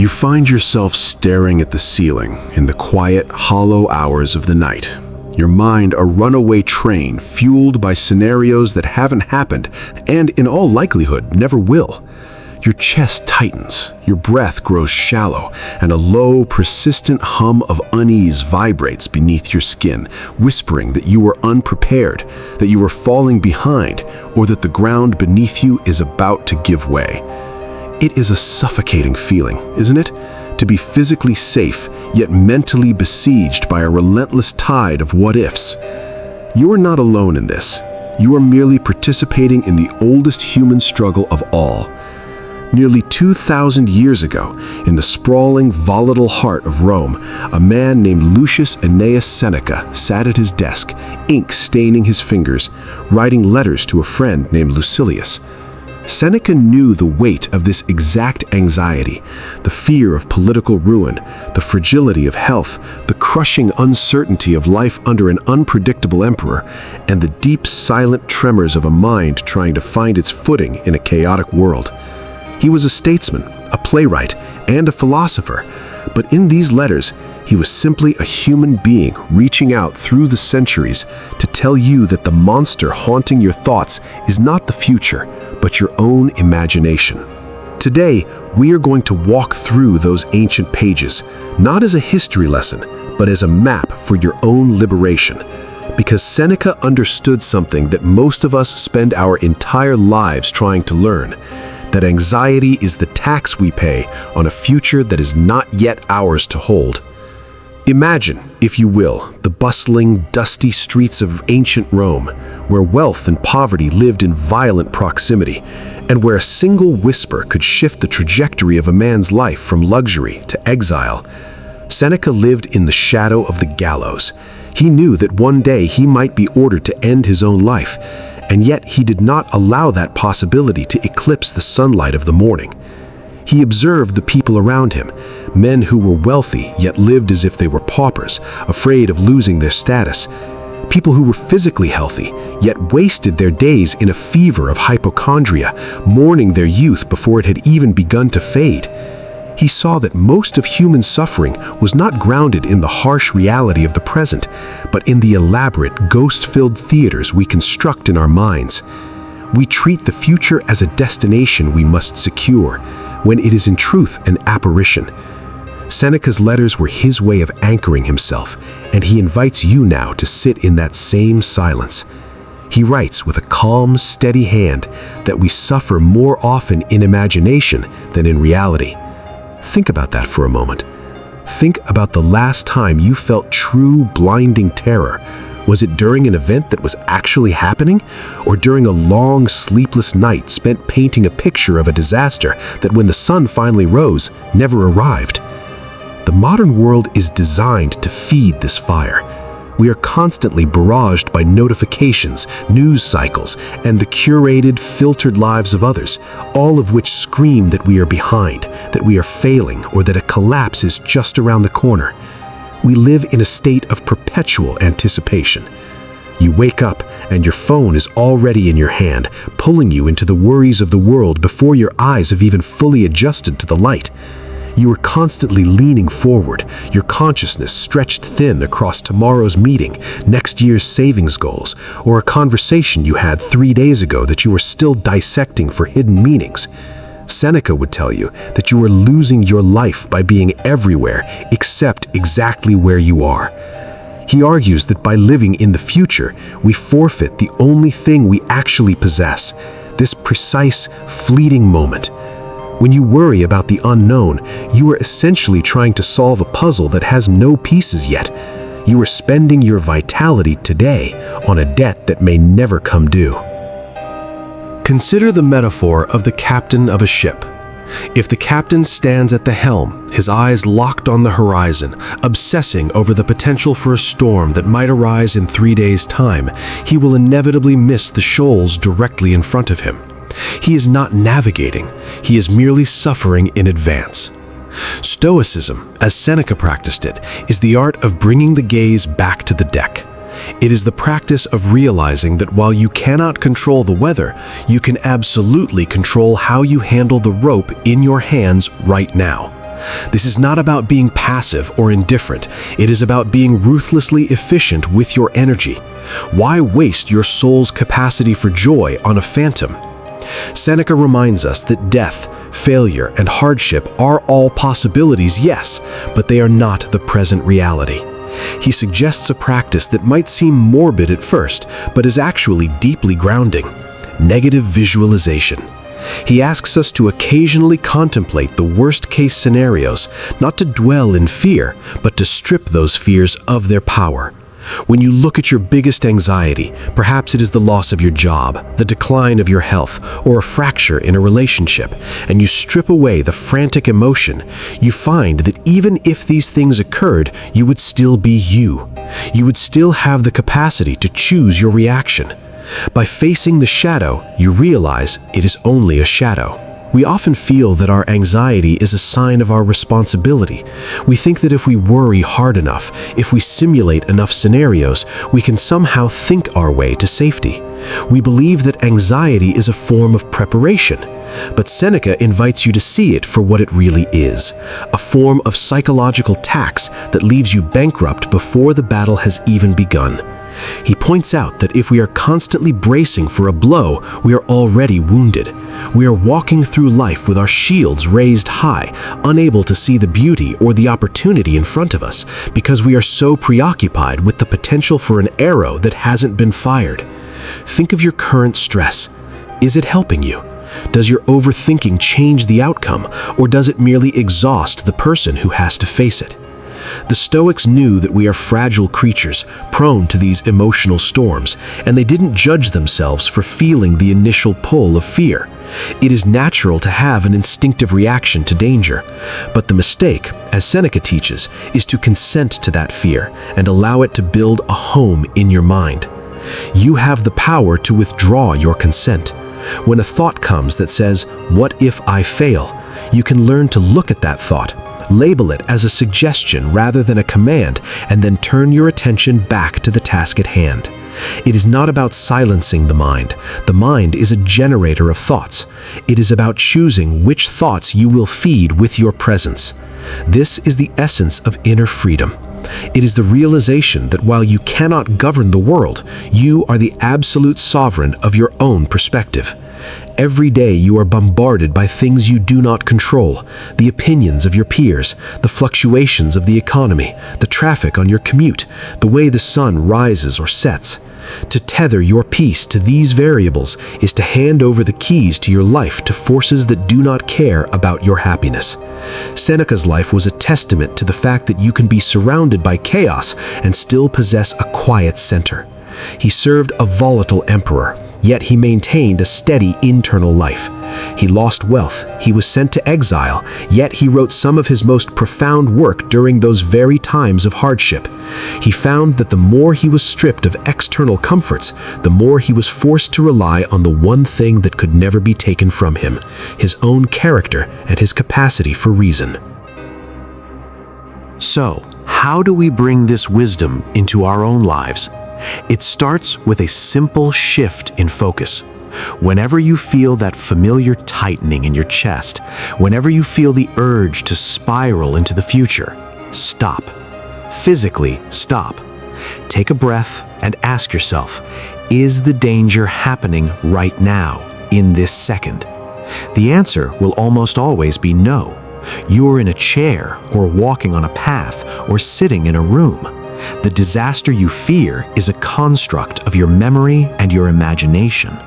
You find yourself staring at the ceiling in the quiet, hollow hours of the night. Your mind a runaway train fueled by scenarios that haven't happened and, in all likelihood, never will. Your chest tightens, your breath grows shallow, and a low, persistent hum of unease vibrates beneath your skin, whispering that you are unprepared, that you are falling behind, or that the ground beneath you is about to give way. It is a suffocating feeling, isn't it? To be physically safe, yet mentally besieged by a relentless tide of what-ifs. You are not alone in this. You are merely participating in the oldest human struggle of all. Nearly 2,000 years ago, in the sprawling, volatile heart of Rome, a man named Lucius Annaeus Seneca sat at his desk, ink staining his fingers, writing letters to a friend named Lucilius. Seneca knew the weight of this exact anxiety, the fear of political ruin, the fragility of health, the crushing uncertainty of life under an unpredictable emperor, and the deep, silent tremors of a mind trying to find its footing in a chaotic world. He was a statesman, a playwright, and a philosopher, but in these letters, he was simply a human being reaching out through the centuries to tell you that the monster haunting your thoughts is not the future, but your own imagination. Today, we are going to walk through those ancient pages, not as a history lesson, but as a map for your own liberation. Because Seneca understood something that most of us spend our entire lives trying to learn, that anxiety is the tax we pay on a future that is not yet ours to hold. Imagine, if you will, the bustling, dusty streets of ancient Rome, where wealth and poverty lived in violent proximity, and where a single whisper could shift the trajectory of a man's life from luxury to exile. Seneca lived in the shadow of the gallows. He knew that one day he might be ordered to end his own life, and yet he did not allow that possibility to eclipse the sunlight of the morning. He observed the people around him, men who were wealthy yet lived as if they were paupers, afraid of losing their status. People who were physically healthy yet wasted their days in a fever of hypochondria, mourning their youth before it had even begun to fade. He saw that most of human suffering was not grounded in the harsh reality of the present, but in the elaborate, ghost-filled theaters we construct in our minds. We treat the future as a destination we must secure, when it is in truth an apparition. Seneca's letters were his way of anchoring himself, and he invites you now to sit in that same silence. He writes with a calm, steady hand that we suffer more often in imagination than in reality. Think about that for a moment. Think about the last time you felt true, blinding terror. Was it during an event that was actually happening, or during a long, sleepless night spent painting a picture of a disaster that, when the sun finally rose, never arrived? The modern world is designed to feed this fire. We are constantly barraged by notifications, news cycles, and the curated, filtered lives of others, all of which scream that we are behind, that we are failing, or that a collapse is just around the corner. We live in a state of perpetual anticipation. You wake up and your phone is already in your hand, pulling you into the worries of the world before your eyes have even fully adjusted to the light. You are constantly leaning forward, your consciousness stretched thin across tomorrow's meeting, next year's savings goals, or a conversation you had 3 days ago that you are still dissecting for hidden meanings. Seneca would tell you that you are losing your life by being everywhere except exactly where you are. He argues that by living in the future, we forfeit the only thing we actually possess, this precise, fleeting moment. When you worry about the unknown, you are essentially trying to solve a puzzle that has no pieces yet. You are spending your vitality today on a debt that may never come due. Consider the metaphor of the captain of a ship. If the captain stands at the helm, his eyes locked on the horizon, obsessing over the potential for a storm that might arise in 3 days' time, he will inevitably miss the shoals directly in front of him. He is not navigating, he is merely suffering in advance. Stoicism, as Seneca practiced it, is the art of bringing the gaze back to the deck. It is the practice of realizing that while you cannot control the weather, you can absolutely control how you handle the rope in your hands right now. This is not about being passive or indifferent. It is about being ruthlessly efficient with your energy. Why waste your soul's capacity for joy on a phantom? Seneca reminds us that death, failure, and hardship are all possibilities, yes, but they are not the present reality. He suggests a practice that might seem morbid at first, but is actually deeply grounding: negative visualization. He asks us to occasionally contemplate the worst-case scenarios, not to dwell in fear, but to strip those fears of their power. When you look at your biggest anxiety, perhaps it is the loss of your job, the decline of your health, or a fracture in a relationship, and you strip away the frantic emotion, you find that even if these things occurred, you would still be you. You would still have the capacity to choose your reaction. By facing the shadow, you realize it is only a shadow. We often feel that our anxiety is a sign of our responsibility. We think that if we worry hard enough, if we simulate enough scenarios, we can somehow think our way to safety. We believe that anxiety is a form of preparation. But Seneca invites you to see it for what it really is: a form of psychological tax that leaves you bankrupt before the battle has even begun. He points out that if we are constantly bracing for a blow, we are already wounded. We are walking through life with our shields raised high, unable to see the beauty or the opportunity in front of us, because we are so preoccupied with the potential for an arrow that hasn't been fired. Think of your current stress. Is it helping you? Does your overthinking change the outcome, or does it merely exhaust the person who has to face it? The Stoics knew that we are fragile creatures, prone to these emotional storms, and they didn't judge themselves for feeling the initial pull of fear. It is natural to have an instinctive reaction to danger, but the mistake, as Seneca teaches, is to consent to that fear and allow it to build a home in your mind. You have the power to withdraw your consent. When a thought comes that says, "What if I fail?" you can learn to look at that thought, label it as a suggestion rather than a command, and then turn your attention back to the task at hand. It is not about silencing the mind. The mind is a generator of thoughts. It is about choosing which thoughts you will feed with your presence. This is the essence of inner freedom. It is the realization that while you cannot govern the world, you are the absolute sovereign of your own perspective. Every day you are bombarded by things you do not control: the opinions of your peers, the fluctuations of the economy, the traffic on your commute, the way the sun rises or sets. To tether your peace to these variables is to hand over the keys to your life to forces that do not care about your happiness. Seneca's life was a testament to the fact that you can be surrounded by chaos and still possess a quiet center. He served a volatile emperor, yet he maintained a steady internal life. He lost wealth, he was sent to exile, yet he wrote some of his most profound work during those very times of hardship. He found that the more he was stripped of external comforts, the more he was forced to rely on the one thing that could never be taken from him: his own character and his capacity for reason. So, how do we bring this wisdom into our own lives? It starts with a simple shift in focus. Whenever you feel that familiar tightening in your chest, whenever you feel the urge to spiral into the future, stop. Physically stop. Take a breath and ask yourself, is the danger happening right now, in this second? The answer will almost always be no. You're in a chair, or walking on a path, or sitting in a room. The disaster you fear is a construct of your memory and your imagination.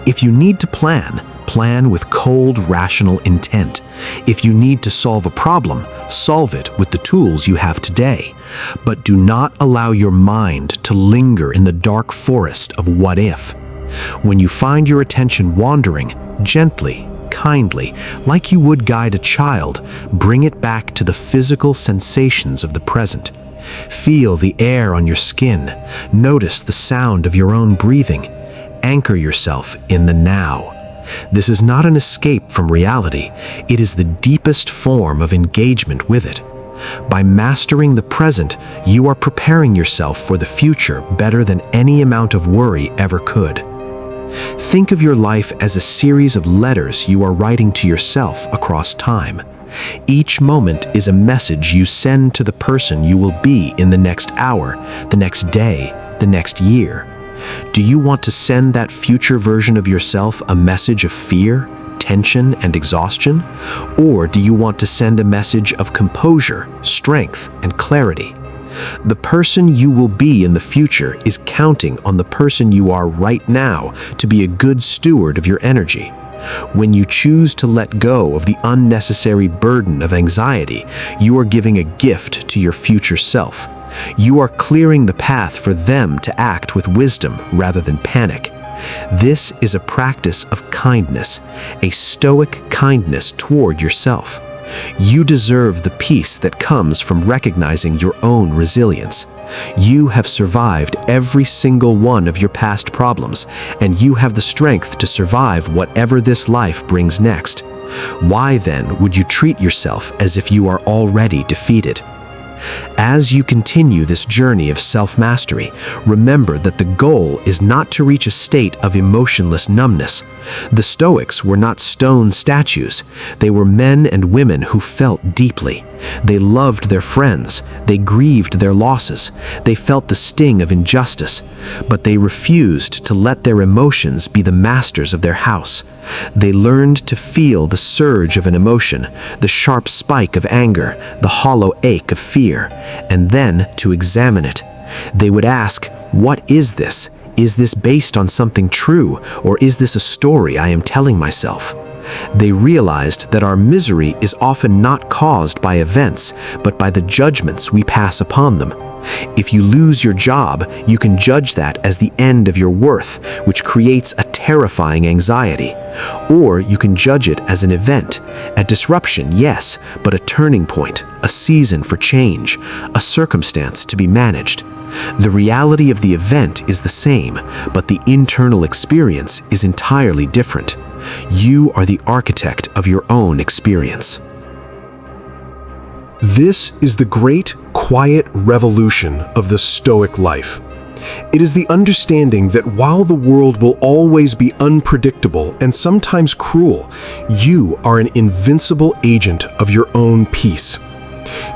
If you need to plan, plan with cold, rational intent. If you need to solve a problem, solve it with the tools you have today. But do not allow your mind to linger in the dark forest of what if. When you find your attention wandering, gently, kindly, like you would guide a child, bring it back to the physical sensations of the present. Feel the air on your skin. Notice the sound of your own breathing. Anchor yourself in the now. This is not an escape from reality. It is the deepest form of engagement with it. By mastering the present, you are preparing yourself for the future better than any amount of worry ever could. Think of your life as a series of letters you are writing to yourself across time. Each moment is a message you send to the person you will be in the next hour, the next day, the next year. Do you want to send that future version of yourself a message of fear, tension, and exhaustion? Or do you want to send a message of composure, strength, and clarity? The person you will be in the future is counting on the person you are right now to be a good steward of your energy. When you choose to let go of the unnecessary burden of anxiety, you are giving a gift to your future self. You are clearing the path for them to act with wisdom rather than panic. This is a practice of kindness, a stoic kindness toward yourself. You deserve the peace that comes from recognizing your own resilience. You have survived every single one of your past problems, and you have the strength to survive whatever this life brings next. Why then would you treat yourself as if you are already defeated? As you continue this journey of self-mastery, remember that the goal is not to reach a state of emotionless numbness. The Stoics were not stone statues. They were men and women who felt deeply. They loved their friends. They grieved their losses. They felt the sting of injustice. But they refused to let their emotions be the masters of their house. They learned to feel the surge of an emotion, the sharp spike of anger, the hollow ache of fear, and then to examine it. They would ask, "What is this? Is this based on something true, or is this a story I am telling myself?" They realized that our misery is often not caused by events, but by the judgments we pass upon them. If you lose your job, you can judge that as the end of your worth, which creates a terrifying anxiety. Or you can judge it as an event, a disruption, yes, but a turning point, a season for change, a circumstance to be managed. The reality of the event is the same, but the internal experience is entirely different. You are the architect of your own experience. This is the great, quiet revolution of the Stoic life. It is the understanding that while the world will always be unpredictable and sometimes cruel, you are an invincible agent of your own peace.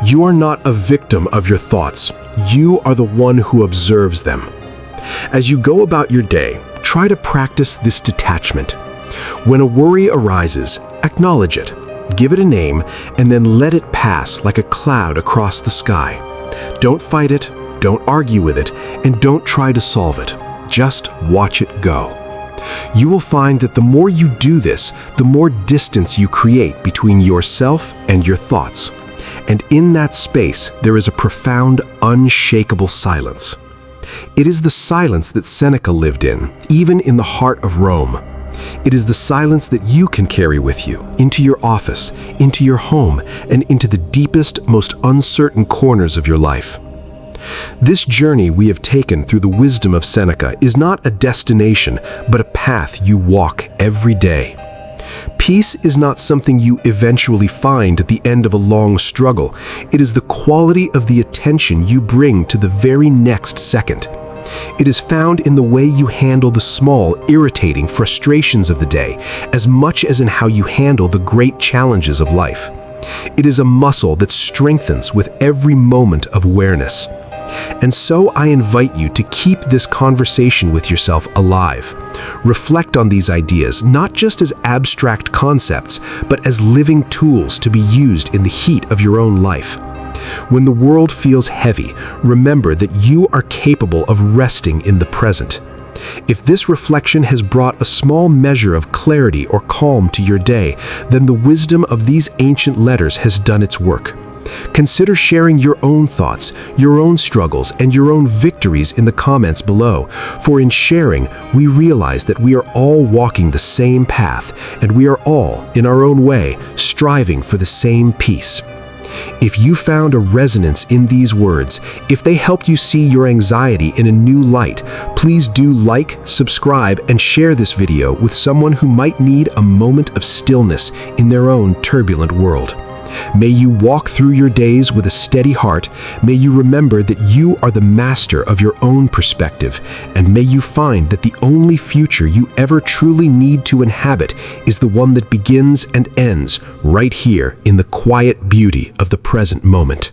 You are not a victim of your thoughts. You are the one who observes them. As you go about your day, try to practice this detachment. When a worry arises, acknowledge it. Give it a name, and then let it pass like a cloud across the sky. Don't fight it, don't argue with it, and don't try to solve it. Just watch it go. You will find that the more you do this, the more distance you create between yourself and your thoughts. And in that space, there is a profound, unshakable silence. It is the silence that Seneca lived in, even in the heart of Rome. It is the silence that you can carry with you into your office, into your home, and into the deepest, most uncertain corners of your life. This journey we have taken through the wisdom of Seneca is not a destination, but a path you walk every day. Peace is not something you eventually find at the end of a long struggle. It is the quality of the attention you bring to the very next second. It is found in the way you handle the small, irritating frustrations of the day, as much as in how you handle the great challenges of life. It is a muscle that strengthens with every moment of awareness. And so I invite you to keep this conversation with yourself alive. Reflect on these ideas not just as abstract concepts, but as living tools to be used in the heat of your own life. When the world feels heavy, remember that you are capable of resting in the present. If this reflection has brought a small measure of clarity or calm to your day, then the wisdom of these ancient letters has done its work. Consider sharing your own thoughts, your own struggles, and your own victories in the comments below, for in sharing, we realize that we are all walking the same path, and we are all, in our own way, striving for the same peace. If you found a resonance in these words, if they helped you see your anxiety in a new light, please do like, subscribe, and share this video with someone who might need a moment of stillness in their own turbulent world. May you walk through your days with a steady heart. May you remember that you are the master of your own perspective. And may you find that the only future you ever truly need to inhabit is the one that begins and ends right here in the quiet beauty of the present moment.